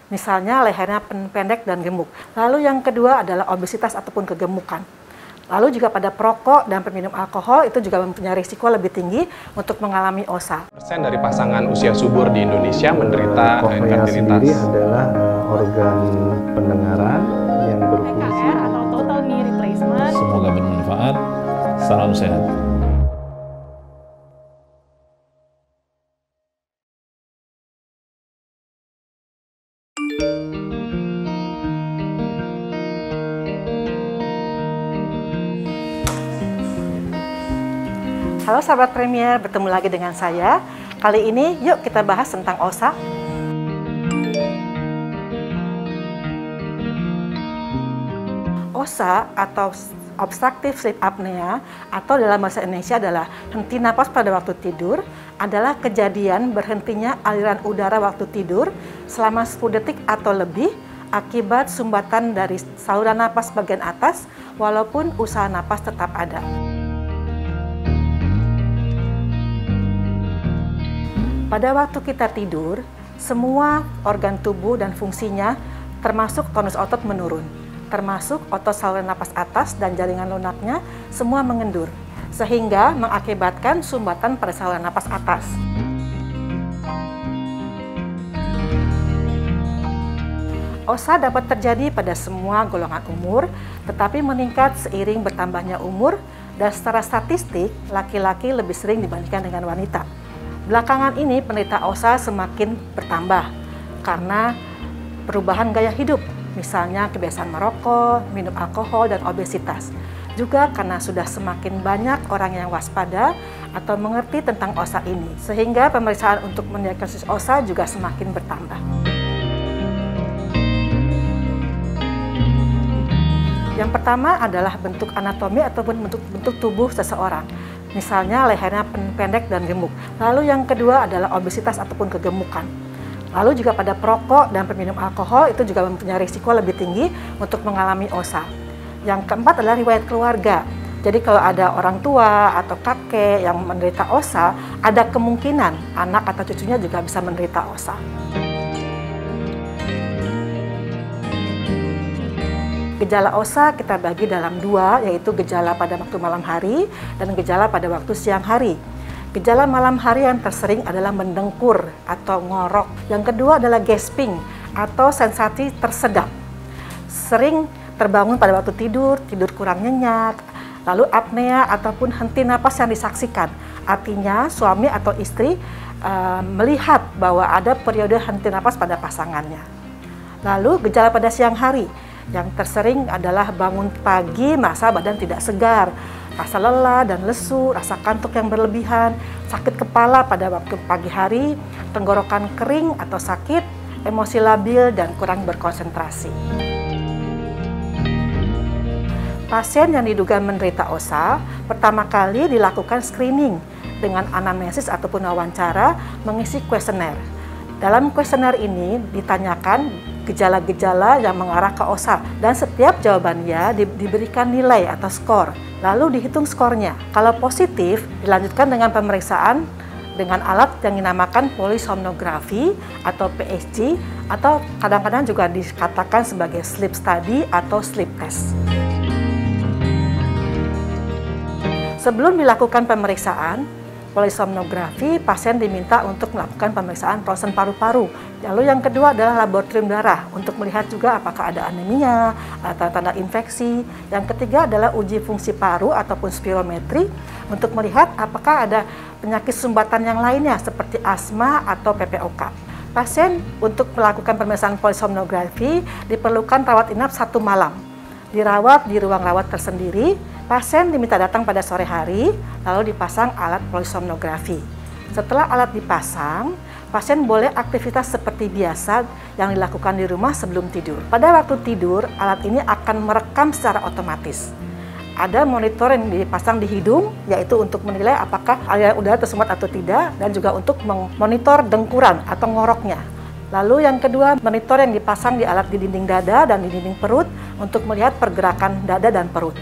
Misalnya lehernya pendek dan gemuk. Lalu yang kedua adalah obesitas ataupun kegemukan. Lalu juga pada perokok dan peminum alkohol itu juga mempunyai risiko lebih tinggi untuk mengalami OSA. Persen dari pasangan usia subur di Indonesia menderita Koknea sendiri adalah organ pendengaran yang berfungsi. TKR atau total knee replacement. Semoga bermanfaat. Salam sehat. Halo sahabat Premier, bertemu lagi dengan saya. Kali ini yuk kita bahas tentang OSA. OSA atau obstructive sleep apnea atau dalam bahasa Indonesia adalah henti napas pada waktu tidur, adalah kejadian berhentinya aliran udara waktu tidur selama 10 detik atau lebih akibat sumbatan dari saluran napas bagian atas walaupun usaha napas tetap ada. Pada waktu kita tidur, semua organ tubuh dan fungsinya termasuk tonus otot menurun, termasuk otot saluran napas atas dan jaringan lunaknya semua mengendur, sehingga mengakibatkan sumbatan pada saluran napas atas. OSA dapat terjadi pada semua golongan umur, tetapi meningkat seiring bertambahnya umur dan secara statistik laki-laki lebih sering dibandingkan dengan wanita. Belakangan ini penderita OSA semakin bertambah karena perubahan gaya hidup, misalnya kebiasaan merokok, minum alkohol, dan obesitas. Juga karena sudah semakin banyak orang yang waspada atau mengerti tentang OSA ini, sehingga pemeriksaan untuk mendiagnosis OSA juga semakin bertambah. Yang pertama adalah bentuk anatomi ataupun bentuk tubuh seseorang. Misalnya lehernya pendek dan gemuk. Lalu yang kedua adalah obesitas ataupun kegemukan. Lalu juga pada perokok dan peminum alkohol itu juga mempunyai risiko lebih tinggi untuk mengalami OSA. Yang keempat adalah riwayat keluarga. Jadi kalau ada orang tua atau kakek yang menderita OSA, ada kemungkinan anak atau cucunya juga bisa menderita OSA. Gejala OSA kita bagi dalam dua, yaitu gejala pada waktu malam hari dan gejala pada waktu siang hari. Gejala malam hari yang tersering adalah mendengkur atau ngorok. Yang kedua adalah gasping atau sensasi tersedak. Sering terbangun pada waktu tidur, tidur kurang nyenyak, lalu apnea ataupun henti napas yang disaksikan. Artinya suami atau istri melihat bahwa ada periode henti napas pada pasangannya. Lalu gejala pada siang hari. Yang tersering adalah bangun pagi merasa badan tidak segar, rasa lelah dan lesu, rasa kantuk yang berlebihan, sakit kepala pada waktu pagi hari, tenggorokan kering atau sakit, emosi labil dan kurang berkonsentrasi. Pasien yang diduga menderita OSA pertama kali dilakukan screening dengan anamnesis ataupun wawancara mengisi kuesioner. Dalam kuesioner ini ditanyakan gejala-gejala yang mengarah ke OSA dan setiap jawabannya diberikan nilai atau skor. Lalu dihitung skornya. Kalau positif, dilanjutkan dengan pemeriksaan dengan alat yang dinamakan polisomnografi atau PSG atau kadang-kadang juga dikatakan sebagai sleep study atau sleep test. Sebelum dilakukan pemeriksaan polisomnografi, pasien diminta untuk melakukan pemeriksaan ronsen paru-paru. Lalu yang kedua adalah laboratorium darah untuk melihat juga apakah ada anemia, tanda-tanda infeksi. Yang ketiga adalah uji fungsi paru ataupun spirometri untuk melihat apakah ada penyakit sumbatan yang lainnya seperti asma atau PPOK. Pasien untuk melakukan pemeriksaan polisomnografi diperlukan rawat inap 1 malam. Dirawat di ruang rawat tersendiri. Pasien diminta datang pada sore hari, lalu dipasang alat polisomnografi. Setelah alat dipasang, pasien boleh aktivitas seperti biasa yang dilakukan di rumah sebelum tidur. Pada waktu tidur, alat ini akan merekam secara otomatis. Ada monitor yang dipasang di hidung, yaitu untuk menilai apakah aliran udara tersumbat atau tidak, dan juga untuk memonitor dengkuran atau ngoroknya. Lalu yang kedua, monitor yang dipasang di alat di dinding dada dan di dinding perut untuk melihat pergerakan dada dan perut.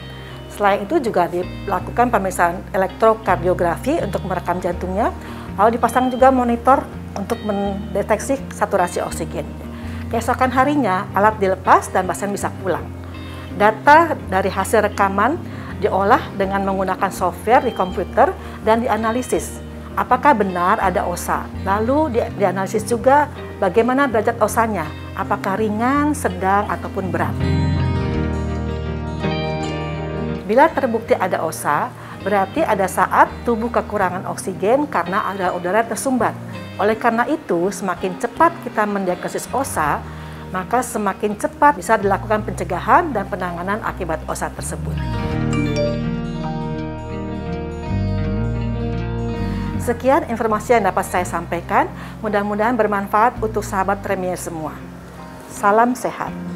Selain itu juga dilakukan pemeriksaan elektrokardiografi untuk merekam jantungnya, lalu dipasang juga monitor untuk mendeteksi saturasi oksigen. Keesokan harinya, alat dilepas dan pasien bisa pulang. Data dari hasil rekaman diolah dengan menggunakan software di komputer dan dianalisis. Apakah benar ada osa? Lalu dianalisis juga bagaimana derajat osanya, apakah ringan, sedang, ataupun berat. Bila terbukti ada osa, berarti ada saat tubuh kekurangan oksigen karena ada udara tersumbat. Oleh karena itu, semakin cepat kita mendiagnosis osa, maka semakin cepat bisa dilakukan pencegahan dan penanganan akibat osa tersebut. Sekian informasi yang dapat saya sampaikan, mudah-mudahan bermanfaat untuk sahabat Premier semua. Salam sehat.